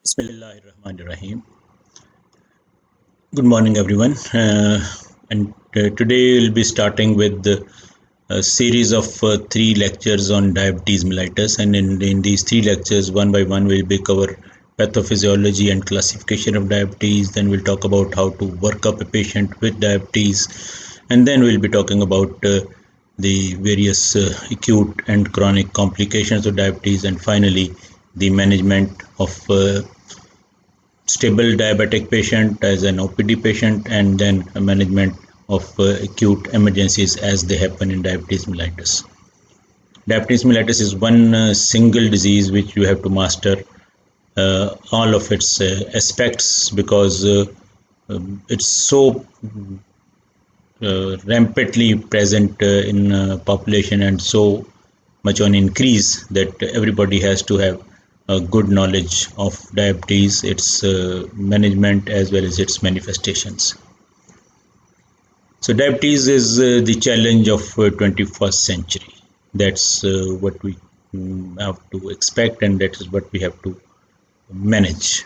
Bismillahirrahmanirrahim. Good morning, everyone. And today we'll be starting with a series of three lectures on diabetes mellitus. And in these three lectures, one by one, we'll be cover pathophysiology and classification of diabetes. Then we'll talk about how to work up a patient with diabetes, and then we'll be talking about the various acute and chronic complications of diabetes, and finally the management of stable diabetic patient as an OPD patient, and then a management of acute emergencies as they happen in diabetes mellitus. Diabetes mellitus is one single disease which you have to master all of its aspects, because it's so rampantly present in population and so much on increase that everybody has to have a good knowledge of diabetes, its management as well as its manifestations. So diabetes is the challenge of 21st century. That's what we have to expect, and that is what we have to manage.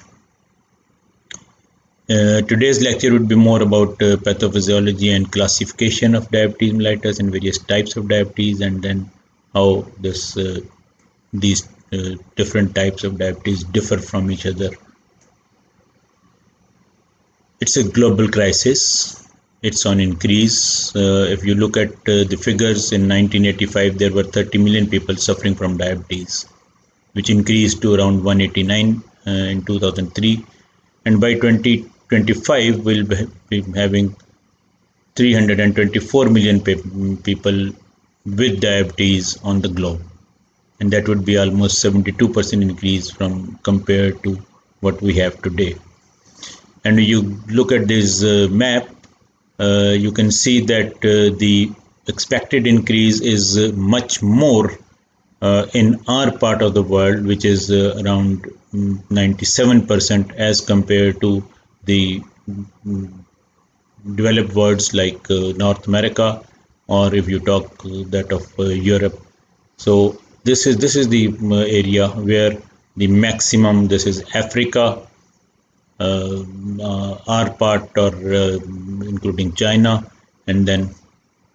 Today's lecture would be more about pathophysiology and classification of diabetes mellitus and various types of diabetes, and then how these different types of diabetes differ from each other. It's a global crisis. It's on increase. If you look at the figures, in 1985 there were 30 million people suffering from diabetes, which increased to around 189 in 2003, and by 2025 we'll be having 324 million people with diabetes on the globe, and that would be almost 72% increase from compared to what we have today. And when you look at this map, you can see that the expected increase is much more in our part of the world, which is around 97% as compared to the developed worlds like North America, or if you talk that of Europe. So this is the area where the maximum. This is Africa, our part, or including China, and then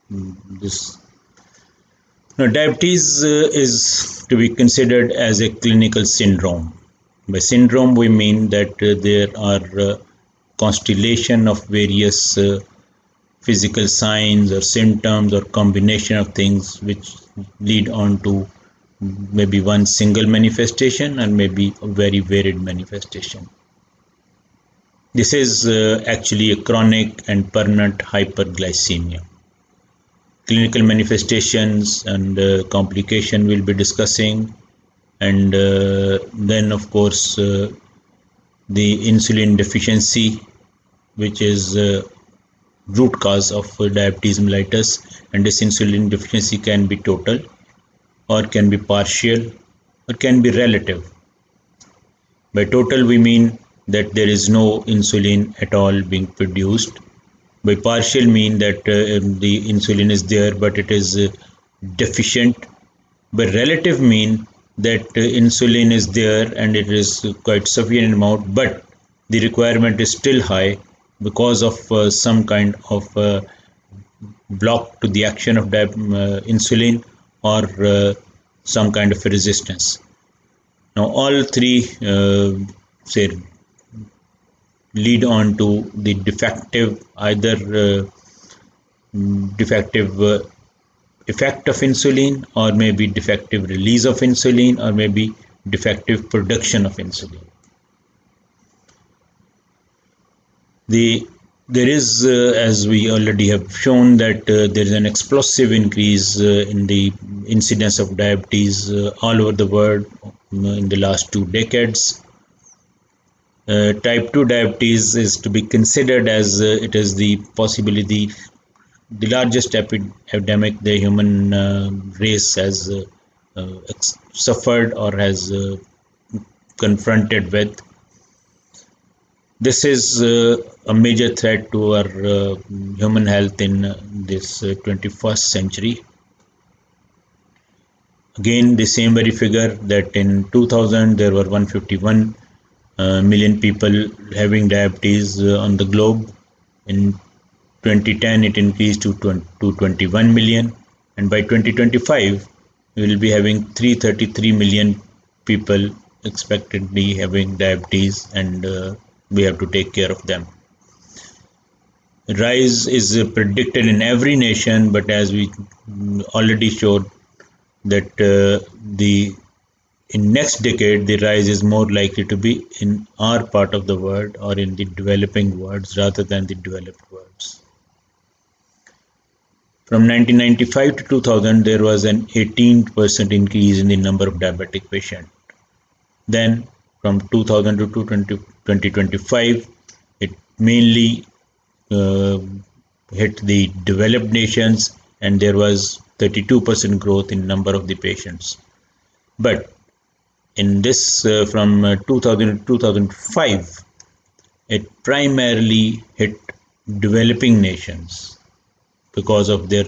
this. Now, diabetes is to be considered as a clinical syndrome. By syndrome, we mean that there are constellation of various physical signs or symptoms or combination of things which lead on to maybe one single manifestation and maybe a very varied manifestation. This is actually a chronic and permanent hyperglycemia. Clinical manifestations and complication we'll be discussing, and then of course the insulin deficiency, which is root cause of diabetes mellitus, and this insulin deficiency can be total or can be partial or can be relative. By total we mean that there is no insulin at all being produced. By partial mean that the insulin is there but it is deficient. By relative mean that insulin is there and it is quite sufficient amount, but the requirement is still high because of some kind of block to the action of insulin, or some kind of resistance. Now all three say lead on to the defective, either defective effect of insulin, or maybe defective release of insulin, or maybe defective production of insulin. There is, as we already have shown, that there is an explosive increase in the incidence of diabetes all over the world in the last 2 decades. Type 2 diabetes is to be considered as it is possibly the largest epidemic the human race has suffered or has confronted with. This is a major threat to our human health in this 21st century. Again, the same very figure that in 2000 there were 151 million people having diabetes on the globe. In 2010, it increased to 21 million, and by 2025, we will be having 333 million people expectedly having diabetes, and we have to take care of them. Rise is predicted in every nation, but as we already showed that the in next decade the rise is more likely to be in our part of the world or in the developing worlds rather than the developed worlds. From 1995 to 2000, there was an 18% increase in the number of diabetic patients. Then from 2000 to 2025, it mainly uh, hit the developed nations, and there was 32% growth in number of the patients. But in this from 2000 to 2005, it primarily hit developing nations because of their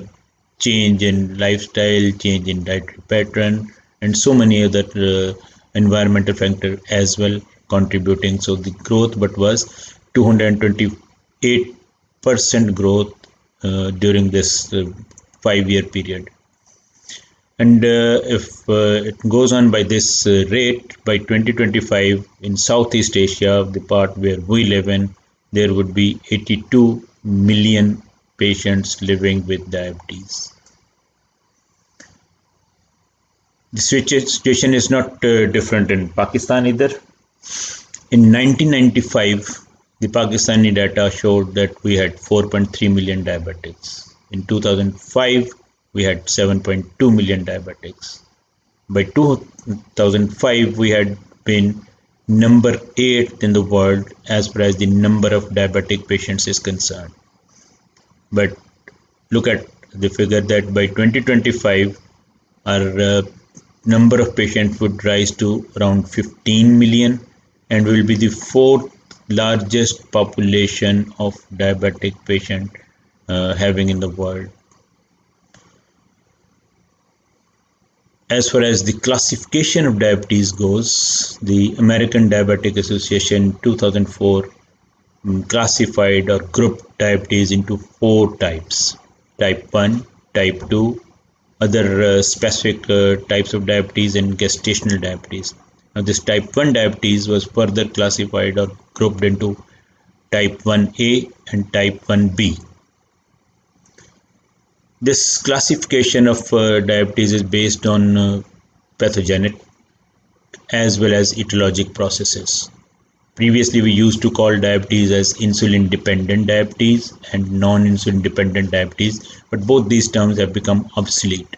change in lifestyle, change in dietary pattern, and so many other environmental factors as well contributing. So the growth but was 228% growth during this 5-year period. And if it goes on by this rate, by 2025 in Southeast Asia, the part where we live in, there would be 82 million patients living with diabetes. The situation is not different in Pakistan either. In 1995, the Pakistani data showed that we had 4.3 million diabetics. In 2005, we had 7.2 million diabetics. By 2005, we had been number 8 in the world as far as the number of diabetic patients is concerned. But look at the figure that by 2025, our number of patients would rise to around 15 million and will be the fourth largest population of diabetic patient having in the world. As far as the classification of diabetes goes, the American Diabetic Association 2004 classified or grouped diabetes into 4 types: type 1, type 2, other specific types of diabetes, and gestational diabetes. Now, this type 1 diabetes was further classified or grouped into type 1A and type 1B. This classification of diabetes is based on pathogenic as well as etiologic processes. Previously, we used to call diabetes as insulin dependent diabetes and non-insulin dependent diabetes, but both these terms have become obsolete.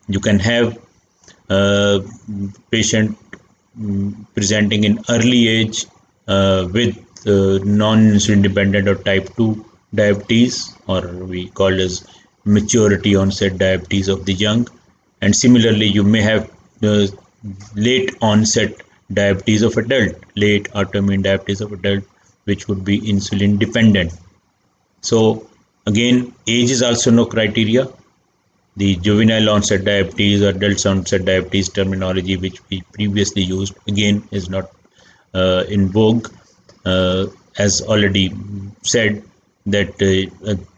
You can have a patient presenting in early age with non-insulin dependent or type 2 diabetes, or we call as maturity onset diabetes of the young, and similarly you may have late onset diabetes of adult, late autoimmune diabetes of adult, which would be insulin dependent. So again, age is also no criteria. The juvenile onset diabetes or adult onset diabetes terminology which we previously used again is not in vogue. As already said, that a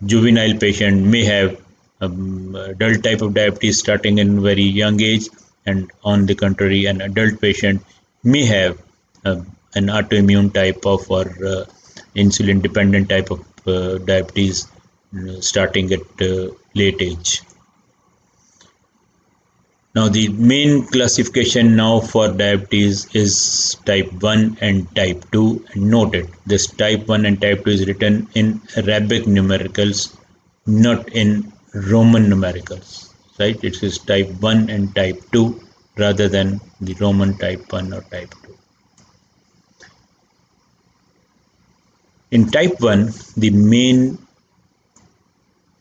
juvenile patient may have adult type of diabetes starting in very young age, and on the contrary, an adult patient may have an autoimmune type of or insulin dependent type of diabetes starting at late age. Now, the main classification now for diabetes is type 1 and type 2. And note it, this type 1 and type 2 is written in Arabic numericals, not in Roman numericals, right? It is type 1 and type 2 rather than the Roman type 1 or type 2. In type 1, the main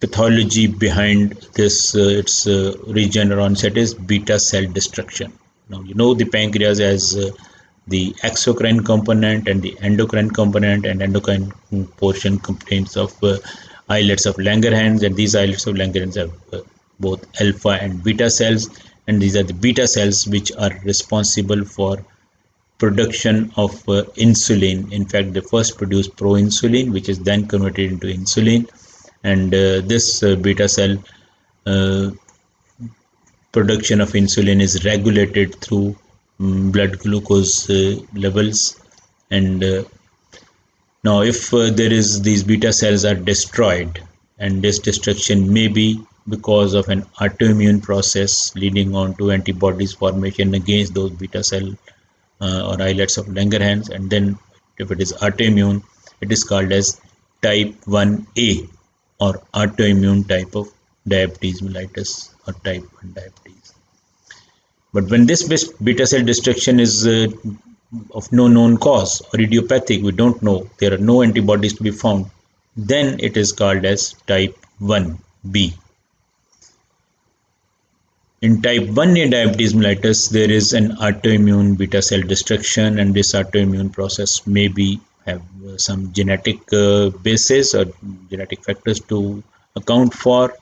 pathology behind this its region or onset is beta cell destruction. Now you know the pancreas as the exocrine component and the endocrine component, and endocrine portion contains of islets of Langerhans, and these islets of Langerhans have both alpha and beta cells, and these are the beta cells which are responsible for production of insulin. In fact, they first produce proinsulin, which is then converted into insulin, and this beta cell uh, production of insulin is regulated through blood glucose levels. And now, if there is these beta cells are destroyed, and this destruction may be because of an autoimmune process leading on to antibodies formation against those beta cell or islets of Langerhans, and then if it is autoimmune, it is called as type 1A or autoimmune type of diabetes mellitus or type 1 diabetes. But when this beta cell destruction is of no known cause or idiopathic, we don't know, there are no antibodies to be found, then it is called as type 1B. In type 1A diabetes mellitus, there is an autoimmune beta cell destruction, and this autoimmune process may be have some genetic basis or genetic factors to account for.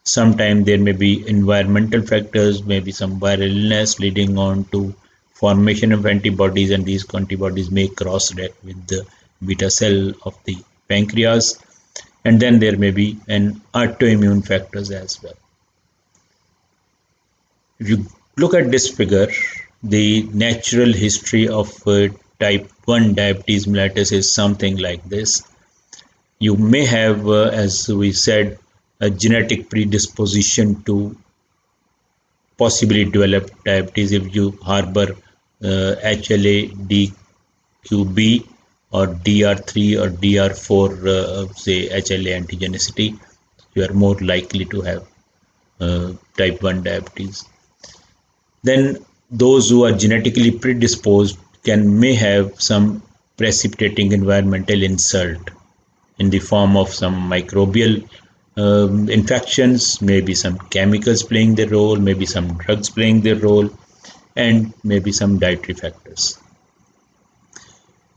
Sometimes there may be environmental factors, maybe some viral illness leading on to formation of antibodies, and these antibodies may cross-react with the beta cell of the pancreas. And then there may be an autoimmune factors as well. If you look at this figure, the natural history of type 1 diabetes mellitus is something like this. You may have, as we said, a genetic predisposition to possibly develop diabetes if you harbor HLA-DQB or DR3 or DR4, say HLA antigenicity. You are more likely to have type 1 diabetes. Then those who are genetically predisposed may have some precipitating environmental insult in the form of some microbial infections, maybe some chemicals playing their role, maybe some drugs playing their role, and maybe some dietary factors.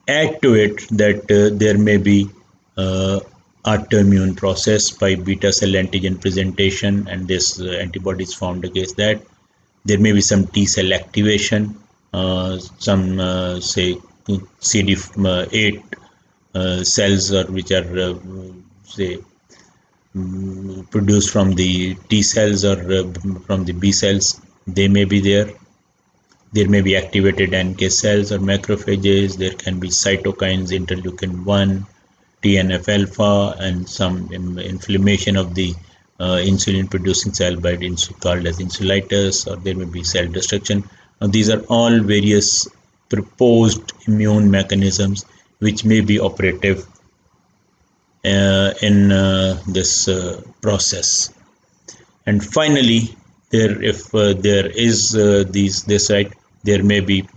Add to it that there may be autoimmune process by beta cell antigen presentation, and this antibodies formed against that. There may be some T cell activation, some say CD8 cells, or which are say produced from the T cells or from the B cells. They may be there. There may be activated NK cells or macrophages. There can be cytokines, interleukin 1, TNF alpha, and some inflammation of the insulin producing cell by called as insulitis, or there may be cell destruction. Now, these are all various proposed immune mechanisms which may be operative in this process. And finally, if there is this site, there may be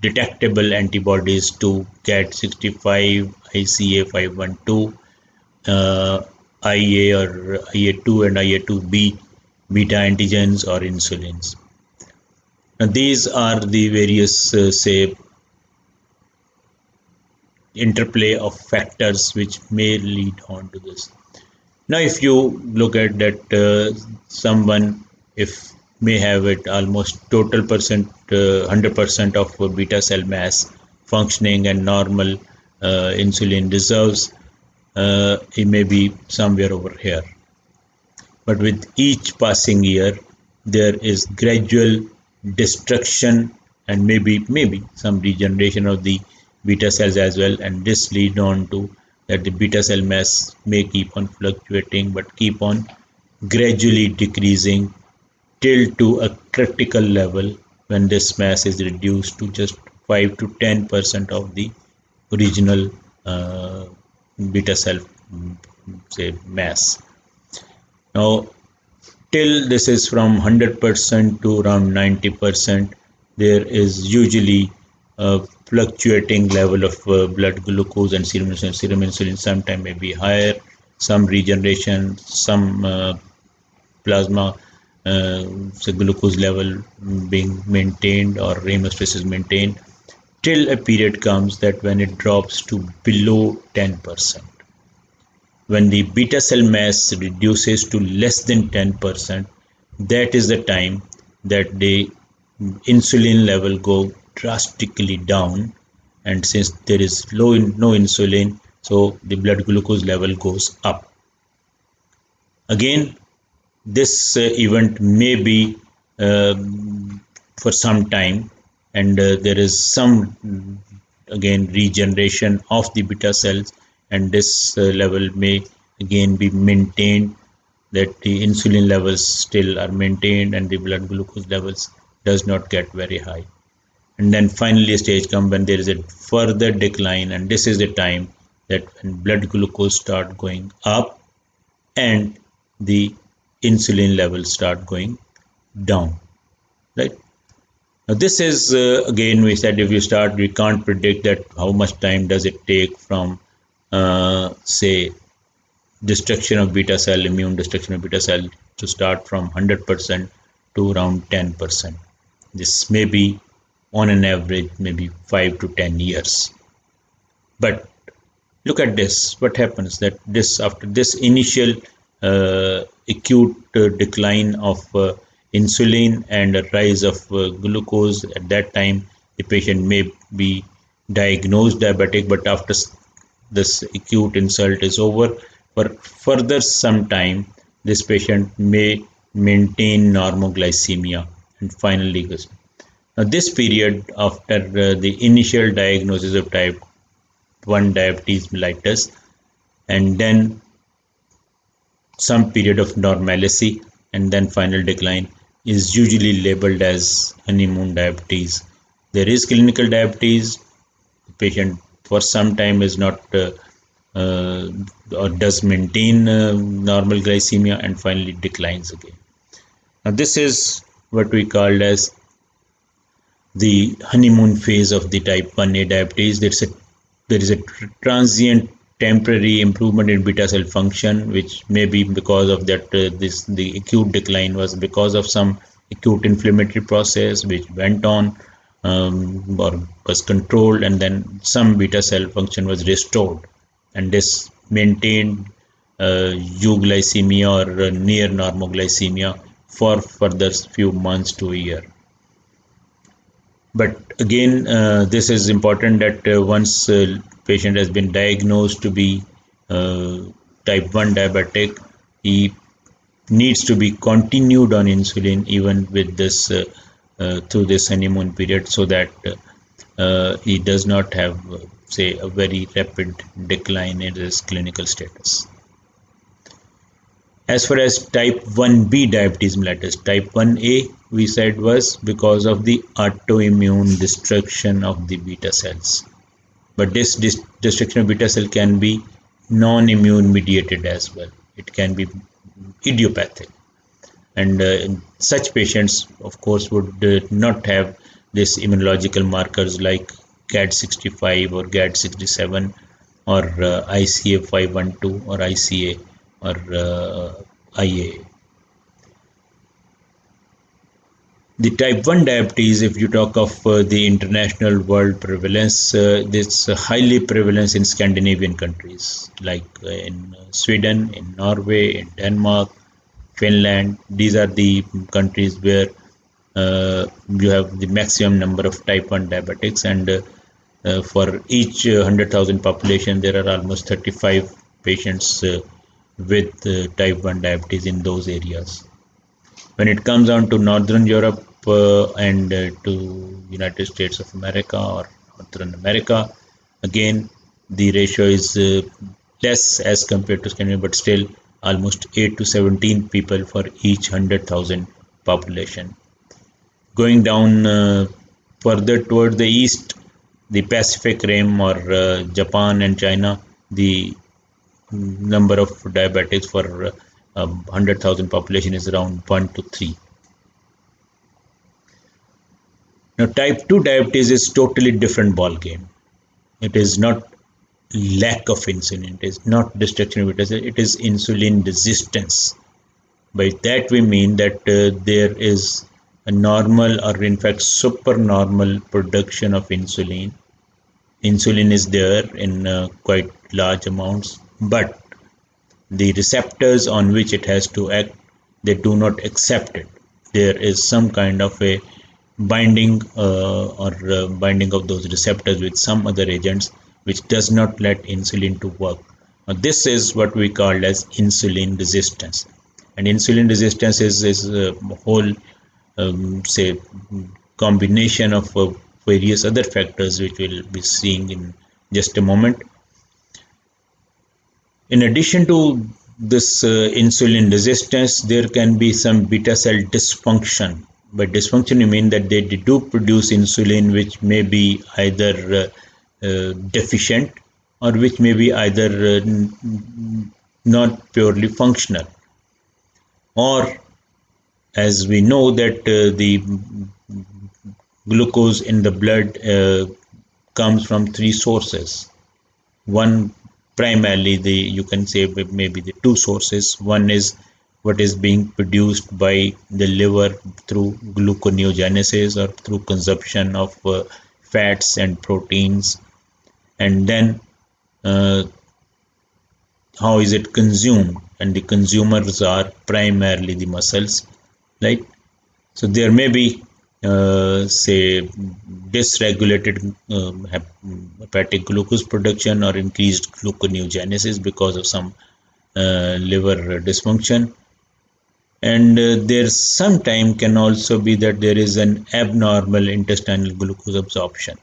detectable antibodies to CAT65, ICA512, IA or IA2 and IA2B beta antigens or insulins. Now, these are the various say interplay of factors which may lead on to this. Now, if you look at that, someone if may have it almost total 100% of beta cell mass functioning and normal insulin reserves, it may be somewhere over here. But with each passing year, there is gradual destruction and maybe some regeneration of the beta cells as well, and this lead on to that the beta cell mass may keep on fluctuating but keep on gradually decreasing till to a critical level when this mass is reduced to just 5 to 10% of the original beta cell say mass. Now, till this is from 100% to around 90%, there is usually a fluctuating level of blood glucose and serum insulin. Serum insulin sometimes may be higher, some regeneration, some plasma so glucose level being maintained or hemostasis maintained, till a period comes that when it drops to below 10%. When the beta cell mass reduces to less than 10%, that is the time that the insulin level drastically down, and since there is no insulin, so the blood glucose level goes up. Again, this event may be uh, for some time, and there is some again regeneration of the beta cells, and this level may again be maintained, that the insulin levels still are maintained and the blood glucose levels does not get very high. And then finally a stage comes when there is a further decline, and this is the time that when blood glucose start going up and the insulin levels start going down, right? Now this is again, we said if you start, we can't predict that how much time does it take from say destruction of beta cell, immune destruction of beta cell, to start from 100% to around 10%. This may be on an average maybe 5 to 10 years. But look at this, what happens that this after this initial acute decline of insulin and a rise of glucose, at that time the patient may be diagnosed diabetic, but after this acute insult is over, for further some time this patient may maintain normoglycemia and finally goes. Now this period after the initial diagnosis of type 1 diabetes mellitus, and then some period of normalcy and then final decline, is usually labeled as honeymoon diabetes. There is clinical diabetes, the patient for some time is not uh, or does maintain normal glycemia and finally declines again. Now this is what we called as the honeymoon phase of the type 1A diabetes. There is a transient temporary improvement in beta cell function, which may be because of that the acute decline was because of some acute inflammatory process which went on, or was controlled, and then some beta cell function was restored, and this maintained euglycemia or near normoglycemia for further few months to a year. But again, this is important that once patient has been diagnosed to be uh, type 1 diabetic, he needs to be continued on insulin even with this through this honeymoon period, so that he does not have say a very rapid decline in his clinical status. As far as type 1b diabetes mellitus, type 1a we said was because of the autoimmune destruction of the beta cells. But this destruction of beta cell can be non-immune mediated as well. It can be idiopathic. And such patients, of course, would not have this immunological markers like GAD65 or GAD67 or ICA512 or ICA or IA. The type 1 diabetes, if you talk of the international world prevalence, this highly prevalence in Scandinavian countries like in Sweden, in Norway, in Denmark, Finland. These are the countries where you have the maximum number of type 1 diabetics, and for each 100,000 population, there are almost 35 patients with type 1 diabetes in those areas. When it comes down to Northern Europe and to United States of America or Northern America, again the ratio is less as compared to Scandinavia, but still almost 8 to 17 people for each 100,000 population. Going down further toward the east, the Pacific Rim or Japan and China, the number of diabetics for 100,000 population is around 1 to 3. Now, type 2 diabetes is totally different ball game. It is not lack of insulin. It is not destruction of it. It is insulin resistance. By that we mean that there is a normal or in fact supernormal production of insulin. Insulin is there in quite large amounts, but the receptors on which it has to act, they do not accept it. There is some kind of a binding of those receptors with some other agents, which does not let insulin to work. Now, this is what we call as insulin resistance, and insulin resistance is a whole say combination of various other factors which we'll be seeing in just a moment. In addition to this insulin resistance, there can be some beta cell dysfunction. By dysfunction, you mean that they do produce insulin which may be either deficient or which may be either not purely functional. Or, as we know, that the glucose in the blood comes from three sources. One, primarily, the you can say maybe the two sources. One is what is being produced by the liver through gluconeogenesis or through consumption of fats and proteins, and then uh, how is it consumed, and the consumers are primarily the muscles, right? So there may be, say, dysregulated hepatic glucose production or increased gluconeogenesis because of some liver dysfunction. And there sometime can also be that there is an abnormal intestinal glucose absorption,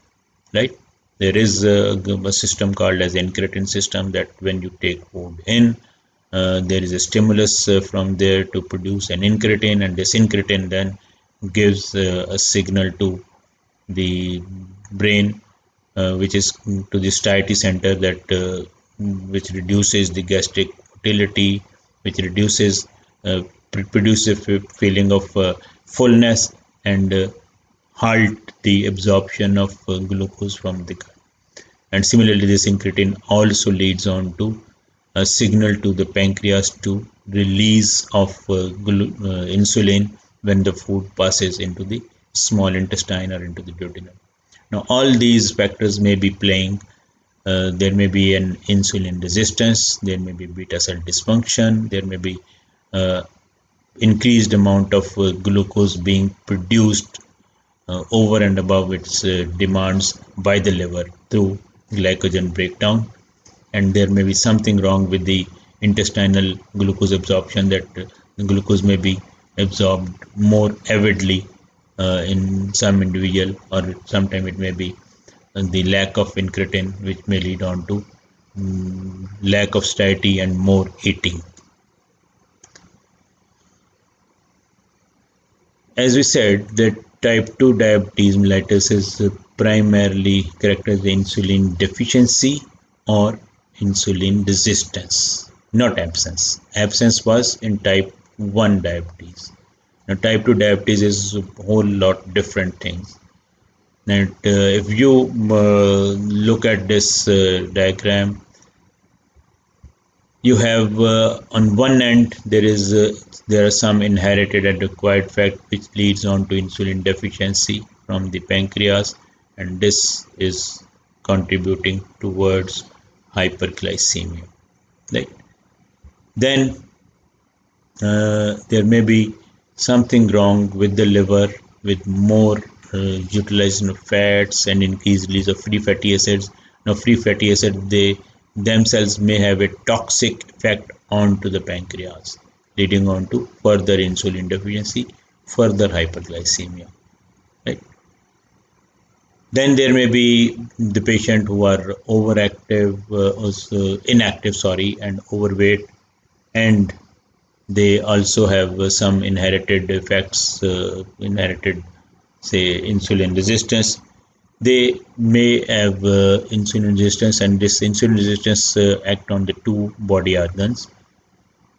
right? There is a system called as incretin system, that when you take food in, there is a stimulus from there to produce an incretin, and this incretin then gives a signal to the brain, which is to the satiety center, that which reduces the gastric motility, which reduces produces a feeling of fullness, and halt the absorption of glucose from the gut. And similarly, this incretin also leads on to a signal to the pancreas to release of insulin when the food passes into the small intestine or into the duodenum. Now, all these factors may be playing. There may be an insulin resistance, there may be beta cell dysfunction, there may be uh, increased amount of glucose being produced over and above its demands by the liver through glycogen breakdown, and there may be something wrong with the intestinal glucose absorption, that the glucose may be absorbed more avidly in some individual, or sometime it may be the lack of incretin, which may lead on to lack of satiety and more eating. As we said, that type 2 diabetes mellitus is primarily characterized by insulin deficiency or insulin resistance, not absence. Absence was in type 1 diabetes. Now, type 2 diabetes is a whole lot different things. And if you look at this diagram, you have on one end there are some inherited and acquired fact which leads on to insulin deficiency from the pancreas, and this is contributing towards hyperglycemia, right? Then there may be something wrong with the liver, with more utilization of fats and increased release of free fatty acids. Now, free fatty acids, they themselves may have a toxic effect onto the pancreas, leading on to further insulin deficiency, further hyperglycemia, right? Then there may be the patient who are overactive, also inactive, sorry, and overweight, and they also have some inherited effects, inherited, say, insulin resistance. They may have insulin resistance, and this insulin resistance act on the two body organs,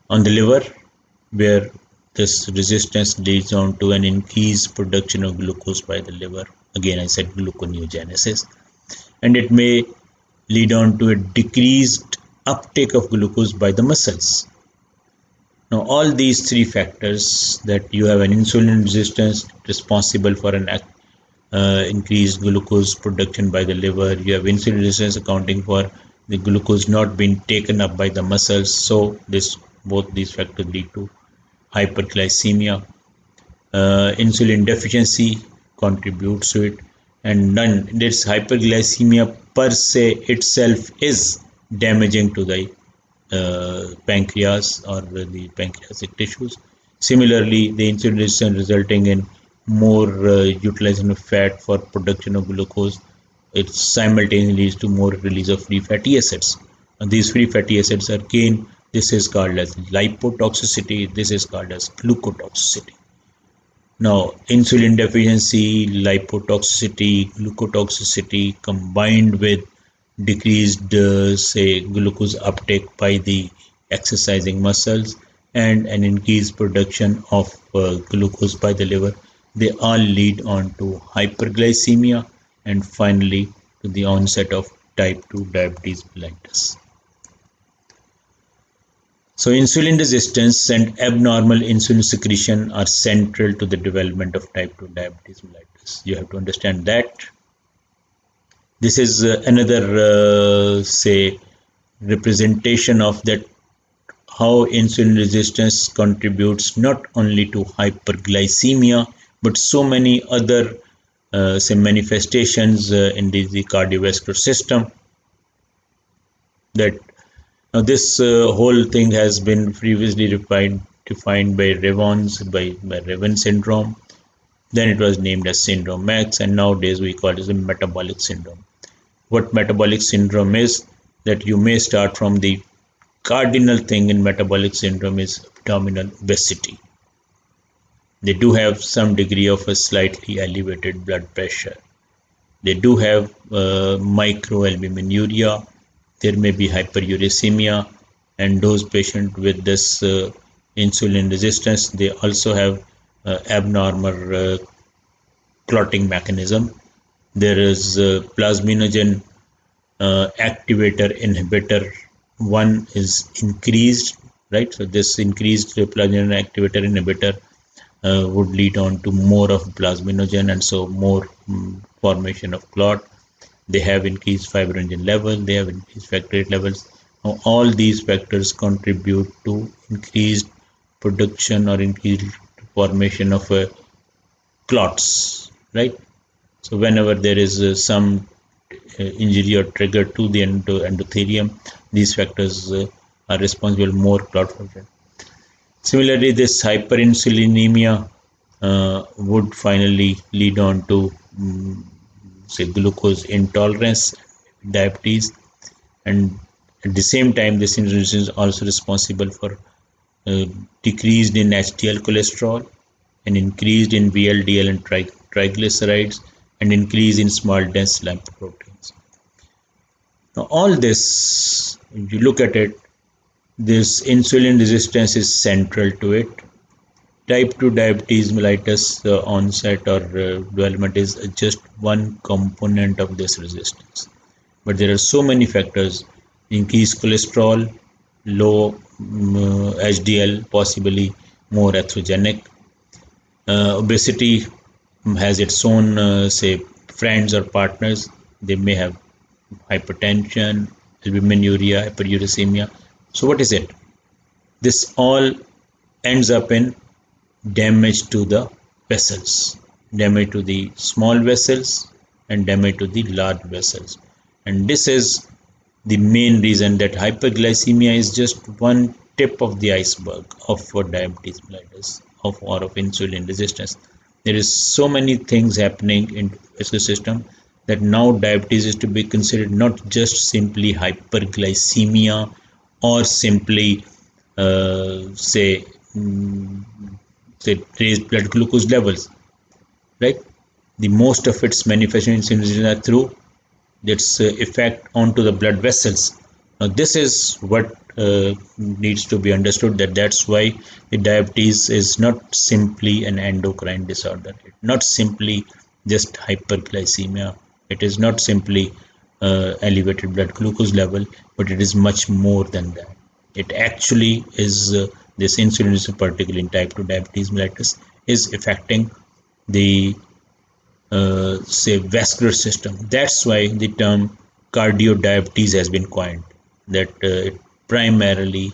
on the liver, where this resistance leads on to an increased production of glucose by the liver. Again, I said gluconeogenesis, and it may lead on to a decreased uptake of glucose by the muscles. Now, all these three factors, that you have an insulin resistance responsible for an increased glucose production by the liver, you have insulin resistance accounting for the glucose not being taken up by the muscles. So, both these factors lead to hyperglycemia. Insulin deficiency contributes to it, and none. This hyperglycemia per se itself is damaging to the pancreas or the pancreatic tissues. Similarly, the insulin resistance resulting in more utilization of fat for production of glucose, it simultaneously leads to more release of free fatty acids. And these free fatty acids are again, this is called as lipotoxicity, this is called as glucotoxicity. Now, insulin deficiency, lipotoxicity, glucotoxicity combined with decreased, say, glucose uptake by the exercising muscles and an increased production of glucose by the liver, they all lead on to hyperglycemia and finally to the onset of type 2 diabetes mellitus. So insulin resistance and abnormal insulin secretion are central to the development of type 2 diabetes mellitus. You have to understand that. This is another, say, representation of that how insulin resistance contributes not only to hyperglycemia but so many other, say, manifestations in the cardiovascular system. That now this whole thing has been previously defined by by Revan syndrome. Then it was named as syndrome Max, and nowadays we call it as a metabolic syndrome. What metabolic syndrome is, that you may start from the cardinal thing in metabolic syndrome is abdominal obesity. They do have some degree of a slightly elevated blood pressure. They do have microalbuminuria. There may be hyperuricemia, and those patients with this insulin resistance, they also have abnormal clotting mechanism. There is plasminogen activator inhibitor. One is increased, right? So this increased plasminogen activator inhibitor would lead on to more of plasminogen and so more formation of clot. They have increased fibrinogen level, they have increased factor VIII levels. Now, all these factors contribute to increased production or increased formation of clots, right? So whenever there is some injury or trigger to the endothelium, these factors are responsible more clot formation. Similarly, this hyperinsulinemia would finally lead on to say glucose intolerance, diabetes, and at the same time this insulin is also responsible for decreased in HDL cholesterol and increased in VLDL and triglycerides and increase in small dense lipoproteins. Now all this, if you look at it, this insulin resistance is central to it. Type 2 diabetes mellitus onset or development is just one component of this resistance. But there are so many factors: increased cholesterol, low HDL, possibly more atherogenic. Obesity has its own, say, friends or partners. They may have hypertension, albuminuria, hyperuricemia. So what is it? This all ends up in damage to the vessels, damage to the small vessels and damage to the large vessels. And this is the main reason that hyperglycemia is just one tip of the iceberg of diabetes mellitus or of insulin resistance. There is so many things happening in the vascular system that now diabetes is to be considered not just simply hyperglycemia or simply say raised blood glucose levels, right? The most of its manifestations are through its effect onto the blood vessels. Now this is what needs to be understood, that's why the diabetes is not simply an endocrine disorder. It's not simply just hyperglycemia. It is not simply elevated blood glucose level, but it is much more than that. It actually is this insulin resistance, particularly in type 2 diabetes mellitus, is affecting the say vascular system. That's why the term cardio-diabetes has been coined. That it primarily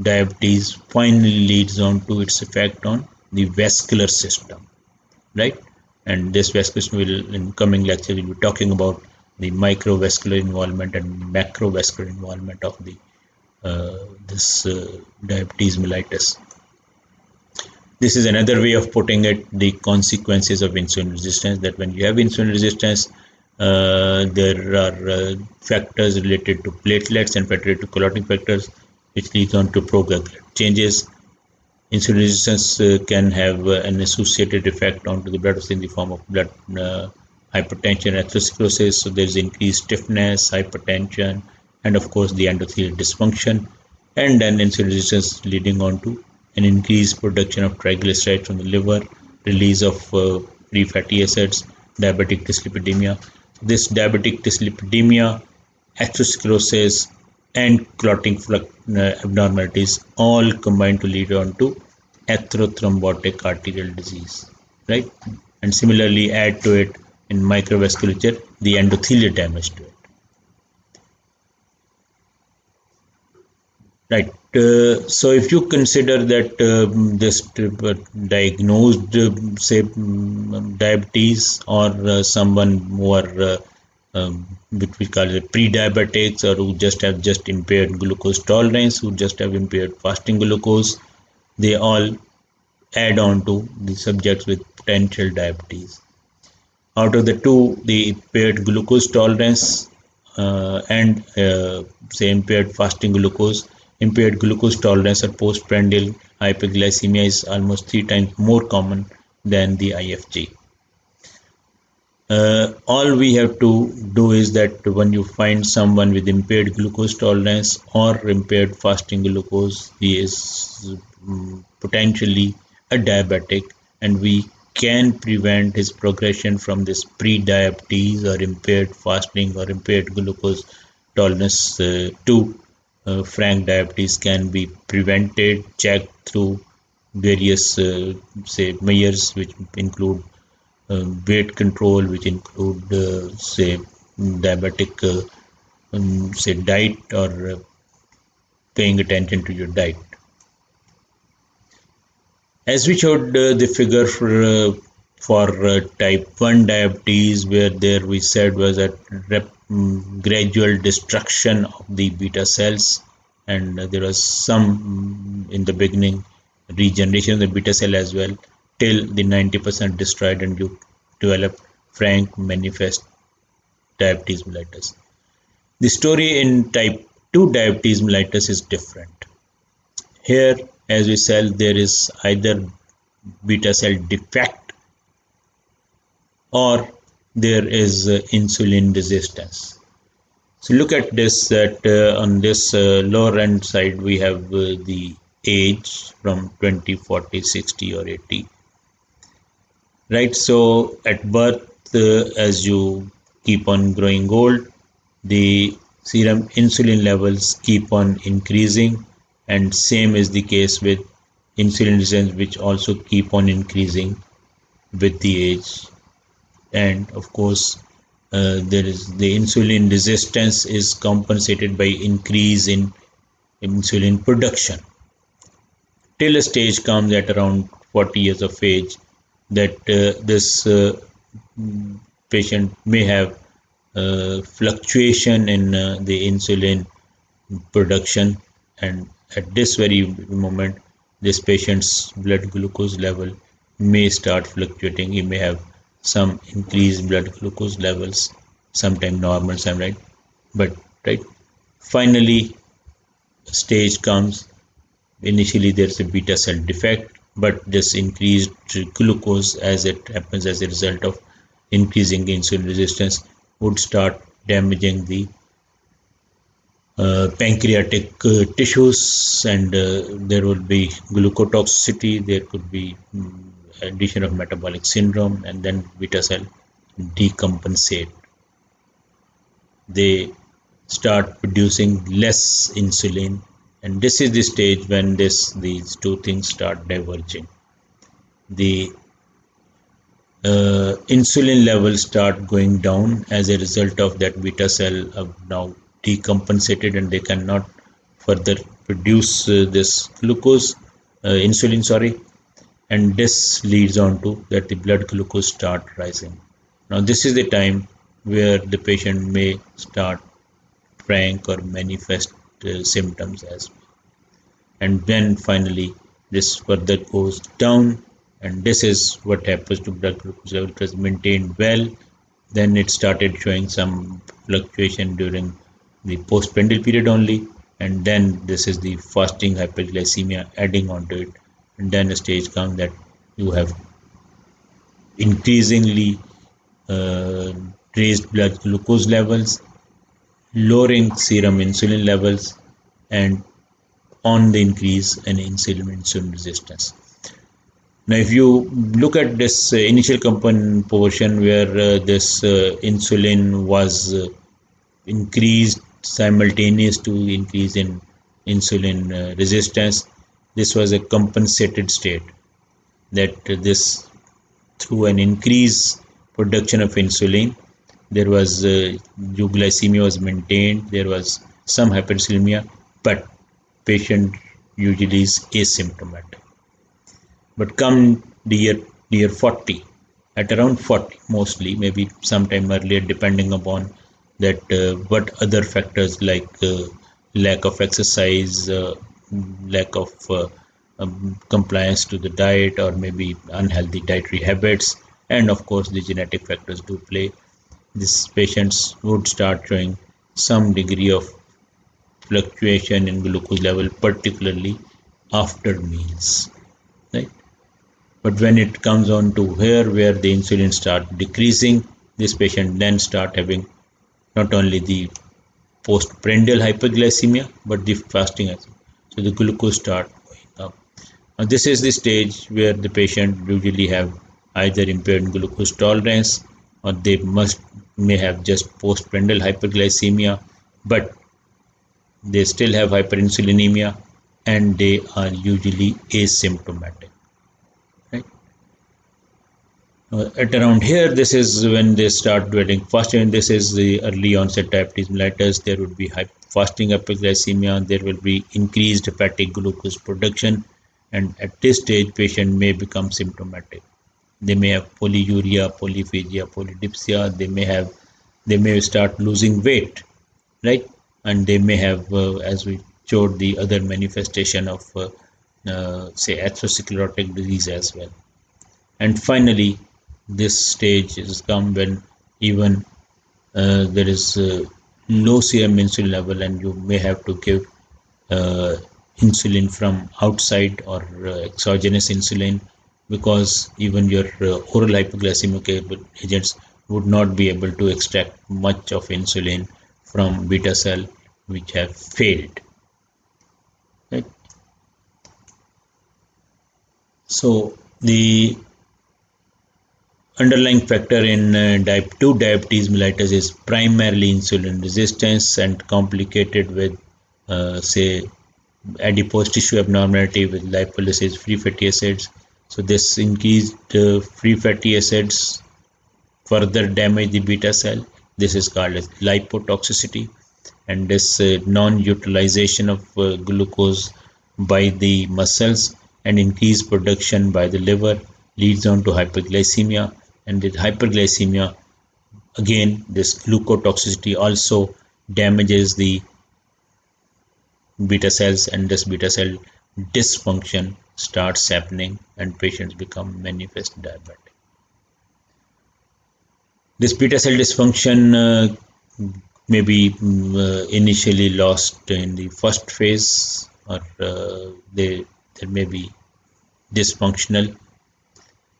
diabetes finally leads on to its effect on the vascular system, right? And this discussion will, in coming lecture, we'll be talking about the microvascular involvement and macrovascular involvement of the this diabetes mellitus. This is another way of putting it, the consequences of insulin resistance, that when you have insulin resistance, there are factors related to platelets and related to clotting factors, which leads on to procoagulant changes. Insulin resistance can have an associated effect onto the blood vessels in the form of blood hypertension, atherosclerosis. So there is increased stiffness, hypertension, and of course the endothelial dysfunction, and then insulin resistance leading on to an increased production of triglycerides from the liver, release of free fatty acids, diabetic dyslipidemia. This diabetic dyslipidemia, atherosclerosis, and clotting abnormalities all combine to lead on to atherothrombotic arterial disease, right? And similarly, add to it in microvasculature the endothelial damage to it. Right. So if you consider that this diagnosed, say, diabetes, or someone who are which we call it pre-diabetics, or who just have just impaired glucose tolerance, who just have impaired fasting glucose, they all add on to the subjects with potential diabetes. Out of the two, the impaired glucose tolerance and say impaired glucose tolerance or postprandial hyperglycemia is almost 3 times more common than the IFG. All we have to do is that when you find someone with impaired glucose tolerance or impaired fasting glucose, he is potentially a diabetic, and we can prevent his progression from this pre-diabetes or impaired fasting or impaired glucose tolerance to frank diabetes can be prevented, checked through various say measures, which include weight control, which include say diabetic say diet, or paying attention to your diet. As we showed the figure for type 1 diabetes, where there we said was a gradual destruction of the beta cells, and there was some in the beginning regeneration of the beta cell as well, till the 90% destroyed and you develop frank manifest diabetes mellitus. The story in type 2 diabetes mellitus is different. Here, as we said, there is either beta cell defect or there is insulin resistance. So look at this, that on this lower end side we have the age from 20, 40, 60 or 80. Right, so at birth, as you keep on growing old, the serum insulin levels keep on increasing, and same is the case with insulin resistance, which also keep on increasing with the age. And of course, there is the insulin resistance is compensated by increase in insulin production, till a stage comes at around 40 years of age that this patient may have fluctuation in the insulin production, and at this very moment this patient's blood glucose level may start fluctuating. He may have some increased blood glucose levels, sometime normal, some right, but right, finally stage comes. Initially there's a beta cell defect, but this increased glucose, as it happens as a result of increasing insulin resistance, would start damaging the pancreatic tissues, and there will be glucotoxicity, there could be addition of metabolic syndrome, and then beta cell decompensate. They start producing less insulin, and this is the stage when these two things start diverging. The insulin levels start going down as a result of that beta cell have now decompensated, and they cannot further produce this insulin, sorry, and this leads on to that the blood glucose start rising. Now this is the time where the patient may start frank or manifest symptoms as well. And then finally this further goes down, and this is what happens to blood glucose level. It was maintained well, then it started showing some fluctuation during the postprandial period only, and then this is the fasting hyperglycemia adding onto it, and then a stage comes that you have increasingly uh, raised blood glucose levels, lowering serum insulin levels, and on the increase in insulin resistance. Now, if you look at this initial component portion where this insulin was increased simultaneous to increase in insulin resistance, this was a compensated state, that this through an increased production of insulin, there was euglycemia was maintained, there was some hyperinsulinemia, but patient usually is asymptomatic. But come the year 40, at around 40 mostly, maybe sometime earlier, depending upon that what other factors like lack of exercise, lack of compliance to the diet, or maybe unhealthy dietary habits, and of course the genetic factors do play. These patients would start showing some degree of fluctuation in glucose level, particularly after meals, right? But when it comes on to here where the insulin start decreasing, this patient then start having not only the postprandial hyperglycemia but the fasting as well. So the glucose start going up. Now this is the stage where the patient usually have either impaired glucose tolerance, or they must may have just postprandial hyperglycemia, but they still have hyperinsulinemia, and they are usually asymptomatic, right? At around here, this is when they start getting fasting. This is the early onset diabetes mellitus. There would be fasting hyperglycemia. There will be increased hepatic glucose production, and at this stage, patient may become symptomatic. They may have polyuria, polyphagia, polydipsia. They may start losing weight, right? And they may have, as we showed, the other manifestation of, say, atherosclerotic disease as well. And finally, this stage has come when even there is low serum insulin level, and you may have to give uh, insulin from outside, or exogenous insulin, because even your oral hypoglycemic agents would not be able to extract much of insulin from beta cell which have failed, right? So the underlying factor in type 2 diabetes mellitus is primarily insulin resistance, and complicated with, say, adipose tissue abnormality with lipolysis free fatty acids. So this increased free fatty acids further damage the beta cell. This is called as lipotoxicity, and this non-utilization of glucose by the muscles and increased production by the liver leads on to hyperglycemia, and the hyperglycemia, again this glucotoxicity also damages the beta cells, and this beta cell dysfunction starts happening, and patients become manifest diabetic. This beta cell dysfunction may be initially lost in the first phase, or there may be dysfunctional,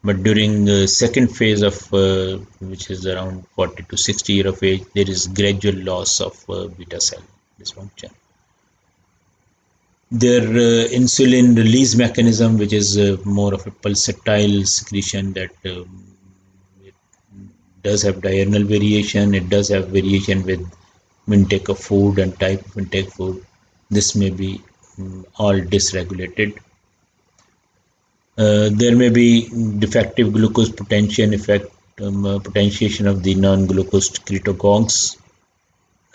but during the second phase of which is around 40 to 60 year of age, there is gradual loss of beta cell dysfunction. Their insulin release mechanism, which is more of a pulsatile secretion, that it does have diurnal variation, it does have variation with intake of food and type of intake food. This may be all dysregulated. There may be defective glucose potentiation effect, potentiation of the non-glucose secretagogues,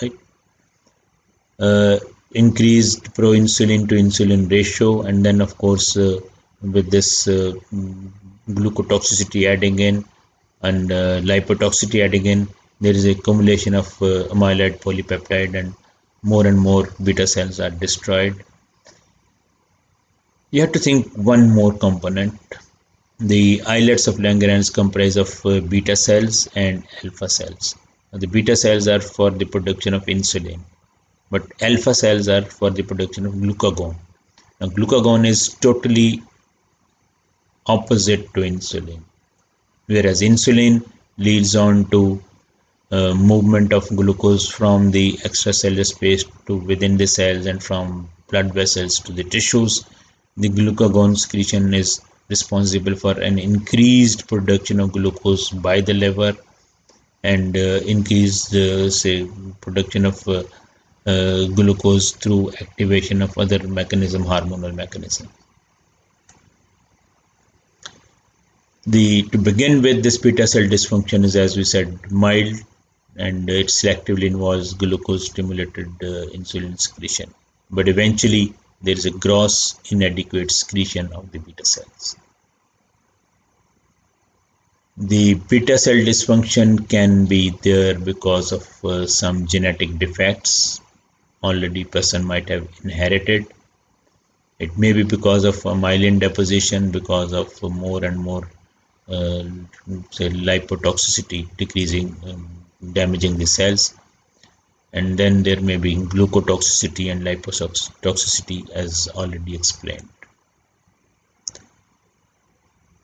right? Increased proinsulin to insulin ratio, and then of course with this glucotoxicity adding in and lipotoxicity adding in, there is a accumulation of amyloid polypeptide and more beta cells are destroyed. You have to think one more component. The islets of Langerhans comprise of beta cells and alpha cells. Now, the beta cells are for the production of insulin, but alpha cells are for the production of glucagon. Now, glucagon is totally opposite to insulin, whereas insulin leads on to movement of glucose from the extracellular space to within the cells and from blood vessels to the tissues. The glucagon secretion is responsible for an increased production of glucose by the liver and increased, say, production of glucose through activation of other hormonal mechanism. To begin with, this beta cell dysfunction is, as we said, mild, and it selectively involves glucose stimulated insulin secretion. But eventually, there is a gross inadequate secretion of the beta cells. The beta cell dysfunction can be there because of some genetic defects already person might have inherited. It may be because of myelin deposition, because of more and more uh, say lipotoxicity decreasing, damaging the cells, and then there may be glucotoxicity and lipotoxicity as already explained.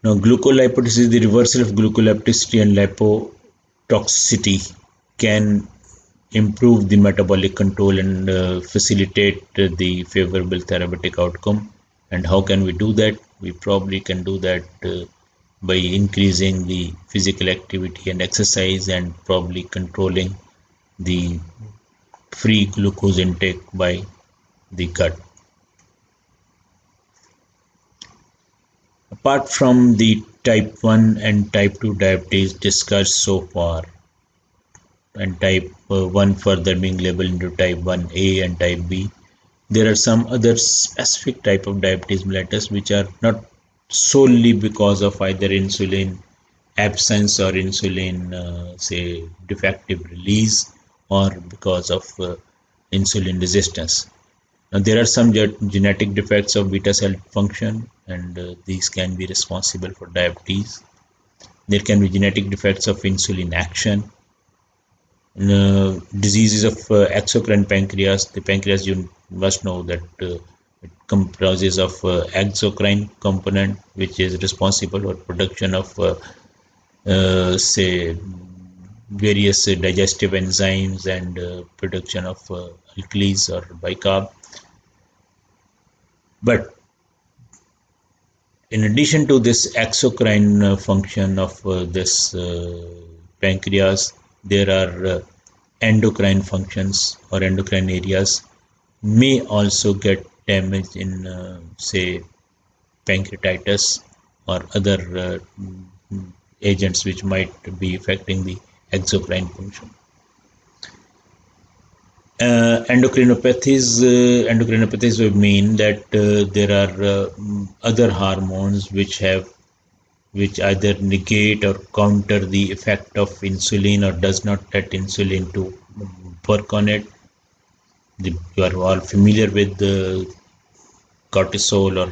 Now, glucolipatosis, the reversal of glucolipticity and lipotoxicity, can improve the metabolic control and facilitate the favorable therapeutic outcome. And how can we do that? We probably can do that by increasing the physical activity and exercise and probably controlling the free glucose intake by the gut. Apart from the type 1 and type 2 diabetes discussed so far, and type 1 further being labeled into type 1A and type B, there are some other specific type of diabetes mellitus which are not solely because of either insulin absence or insulin, say, defective release, or because of insulin resistance. Now, there are some genetic defects of beta cell function, and these can be responsible for diabetes. There can be genetic defects of insulin action, diseases of exocrine pancreas. The pancreas, you must know that it comprises of exocrine component, which is responsible for production of say various digestive enzymes and production of alkalis or bicarb. But in addition to this exocrine function of this pancreas, there are endocrine functions or endocrine areas may also get damaged in, say, pancreatitis or other agents which might be affecting the exocrine function. Endocrinopathies would mean that there are other hormones which either negate or counter the effect of insulin or does not let insulin to work on it. You are all familiar with the cortisol or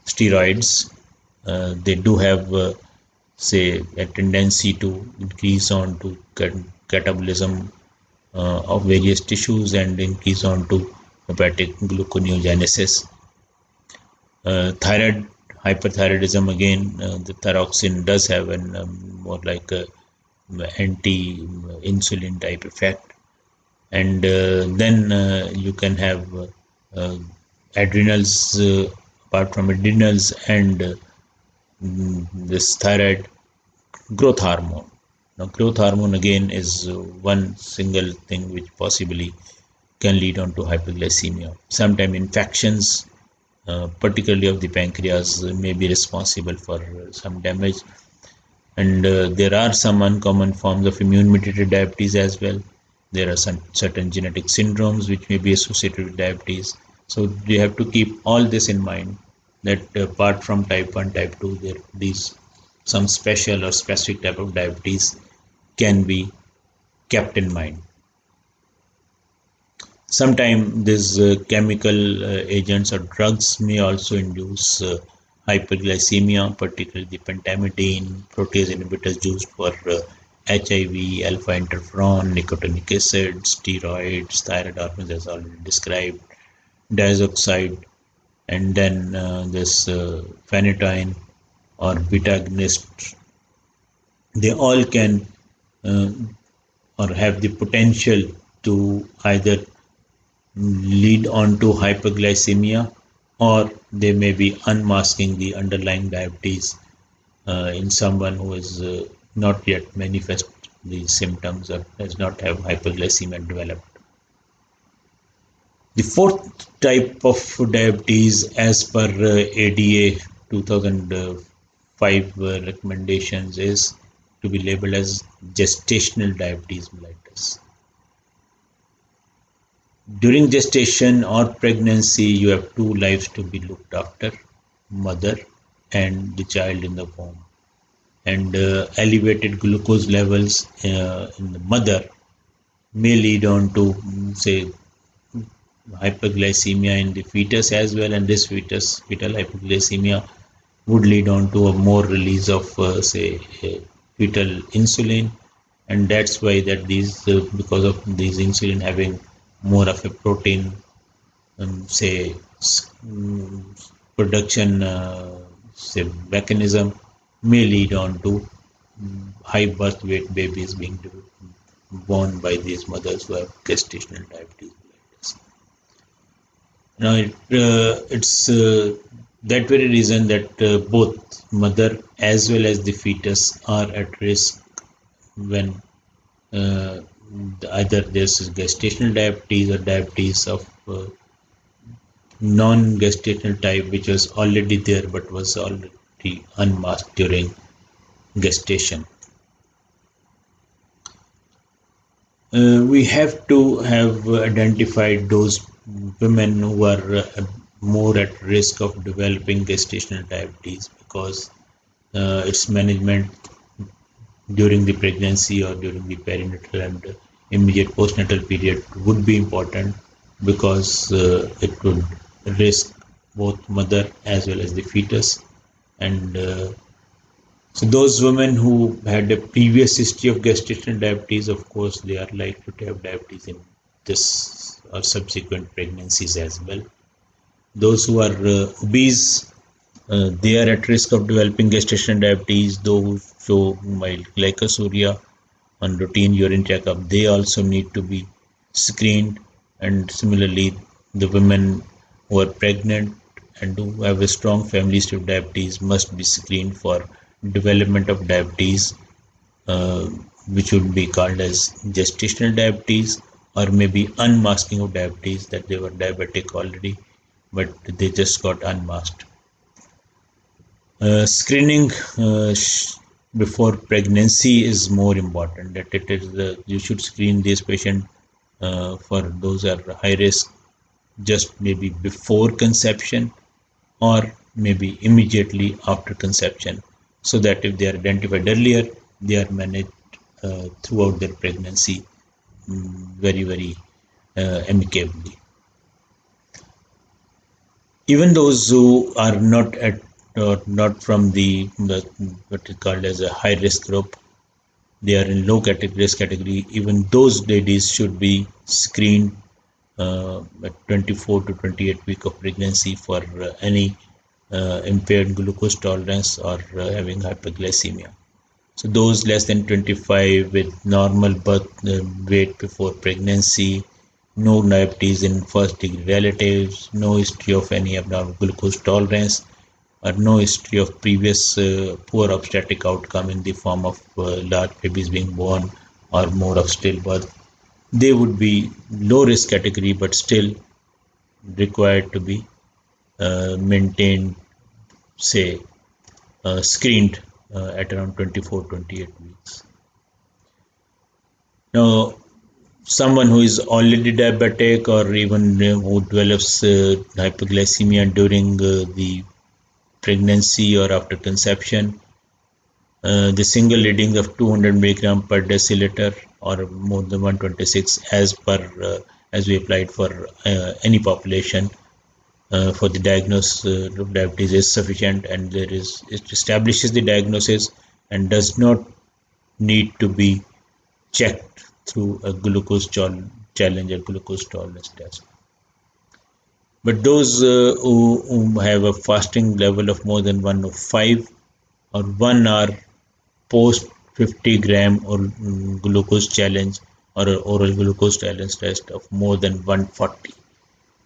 steroids. They do have, say, a tendency to increase on to catabolism of various tissues and increase on to hepatic gluconeogenesis. Thyroid hyperthyroidism, again, the thyroxine does have an more like a anti-insulin type effect, and then you can have uh, adrenals, apart from adrenals and this thyroid, growth hormone. Now, growth hormone again is one single thing which possibly can lead on to hyperglycemia. Sometimes infections, particularly of the pancreas, may be responsible for some damage. And there are some uncommon forms of immune mediated diabetes as well. There are some certain genetic syndromes which may be associated with diabetes. So you have to keep all this in mind that apart from type 1, type 2, there these some special or specific type of diabetes can be kept in mind. Sometimes these chemical agents or drugs may also induce hyperglycemia, particularly the pentamidine, protease inhibitors used for HIV, alpha interferon, nicotinic acid, steroids, thyroid hormones, as already described, diazoxide, and then this phenytoin or beta agonist. They all can uh, or have the potential to either lead on to hyperglycemia, or they may be unmasking the underlying diabetes in someone who is not yet manifest the symptoms or does not have hyperglycemia developed. The fourth type of diabetes, as per ADA 2005 recommendations, is to be labeled as gestational diabetes mellitus. During gestation or pregnancy, you have two lives to be looked after, mother and the child in the womb. And elevated glucose levels in the mother may lead on to, say, hyperglycemia in the fetus as well, and this fetal hyperglycemia would lead on to a more release of, say, fetal insulin, and that's why that these because of these insulin having more of a protein, say, production, say, mechanism, may lead on to high birth weight babies being born by these mothers who have gestational diabetes mellitus. Now, it's that very reason that both mother as well as the fetus are at risk when uh, either there's gestational diabetes or diabetes of non-gestational type, which was already there but was already unmasked during gestation. We have to have identified those women who are more at risk of developing gestational diabetes, because its management during the pregnancy or during the perinatal and immediate postnatal period would be important, because it would risk both mother as well as the fetus. And so those women who had a previous history of gestational diabetes, of course, they are likely to have diabetes in this or subsequent pregnancies as well. Those who are obese, they are at risk of developing gestational diabetes. Those who show mild glycosuria on routine urine checkup, they also need to be screened. And similarly, the women who are pregnant and who have a strong family history of diabetes must be screened for development of diabetes, uh, which would be called as gestational diabetes, or maybe unmasking of diabetes, that they were diabetic already but they just got unmasked. Screening before pregnancy is more important. That it is you should screen this patient for those are high risk just maybe before conception or maybe immediately after conception, so that if they are identified earlier, they are managed throughout their pregnancy very amicably. Even those who are not at or not from the what is called as a high risk group, they are in low risk category. Even those ladies should be screened at 24 to 28 week of pregnancy for any impaired glucose tolerance or having hyperglycemia. So those less than 25 with normal birth weight before pregnancy, no diabetes in first degree relatives, no history of any abnormal glucose tolerance, or no history of previous poor obstetric outcome in the form of large babies being born or more of stillbirth, they would be low risk category but still required to be maintained, say, screened at around 24-28 weeks. Now, someone who is already diabetic or even who develops hypoglycemia during the pregnancy or after conception. The single reading of 200 milligram per deciliter or more than 126 as we applied for any population for the diagnosis of diabetes is sufficient, and it establishes the diagnosis and does not need to be checked through a challenge or glucose tolerance test. But those who have a fasting level of more than 105 or 1 hour post 50 gram or glucose challenge or oral glucose challenge test of more than 140,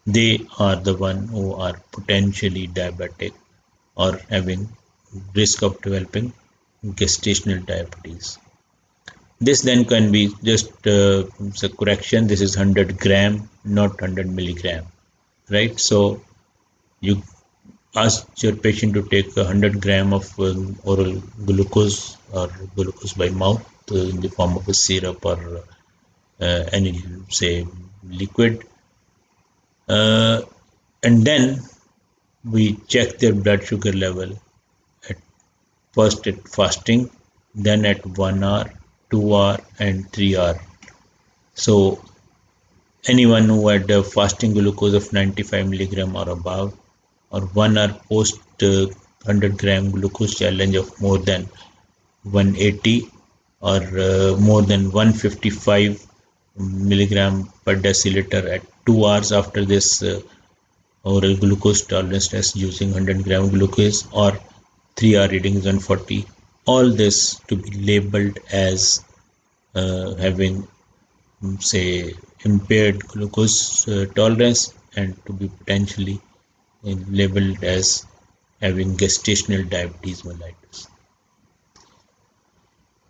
they are the one who are potentially diabetic or having risk of developing gestational diabetes. This then can be just a correction. This is 100 gram, not 100 milligram, right? So you ask your patient to take 100 gram of oral glucose or glucose by mouth in the form of a syrup or any, say, liquid, uh, and then we check their blood sugar level at first at fasting, then at 1 hour, 2 hour, and 3 hour. So anyone who had a fasting glucose of 95 milligram or above, or 1 hour post 100 gram glucose challenge of more than 180 or more than 155 milligram per deciliter at 2 hours after this oral glucose tolerance test using 100 gram glucose, or 3 hour reading is 140. All this to be labeled as having, say, impaired glucose tolerance, and to be potentially labeled as having gestational diabetes mellitus.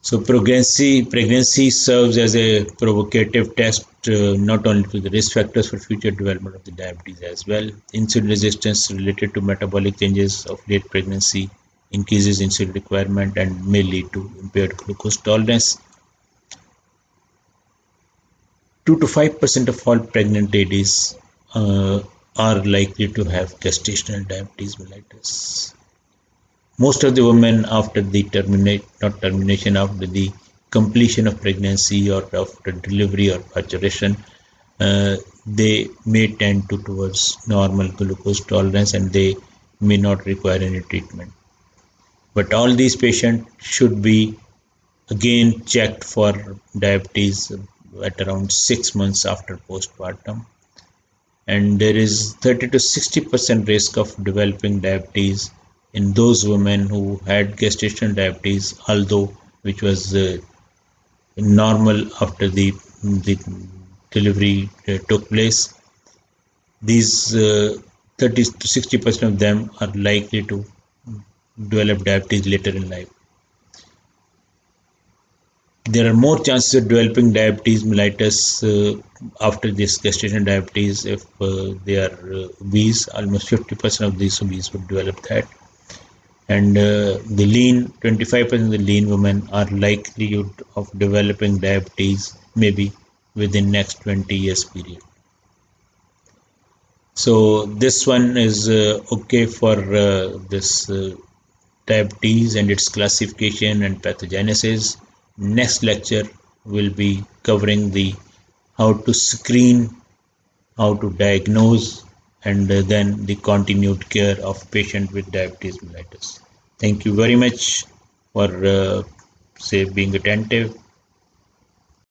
So pregnancy serves as a provocative test not only to the risk factors for future development of the diabetes as well. Insulin resistance related to metabolic changes of late pregnancy increases insulin requirement and may lead to impaired glucose tolerance. 2 to 5% of all pregnant ladies are likely to have gestational diabetes mellitus. Most of the women after the after the completion of pregnancy or after delivery or maturation, they may tend towards normal glucose tolerance and they may not require any treatment. But all these patients should be again checked for diabetes at around 6 months after postpartum. And there is 30 to 60% risk of developing diabetes in those women who had gestational diabetes, although which was normal after the delivery took place. These 30 to 60% of them are likely to develop diabetes later in life. There are more chances of developing diabetes mellitus after this gestational diabetes if they are obese. Almost 50% of these obese would develop that. And the lean, 25% of the lean women are likelihood of developing diabetes maybe within next 20 years period. So this one is okay for this diabetes and its classification and pathogenesis. Next lecture will be covering the how to screen, how to diagnose, and then the continued care of patient with diabetes mellitus. Thank you very much for being attentive.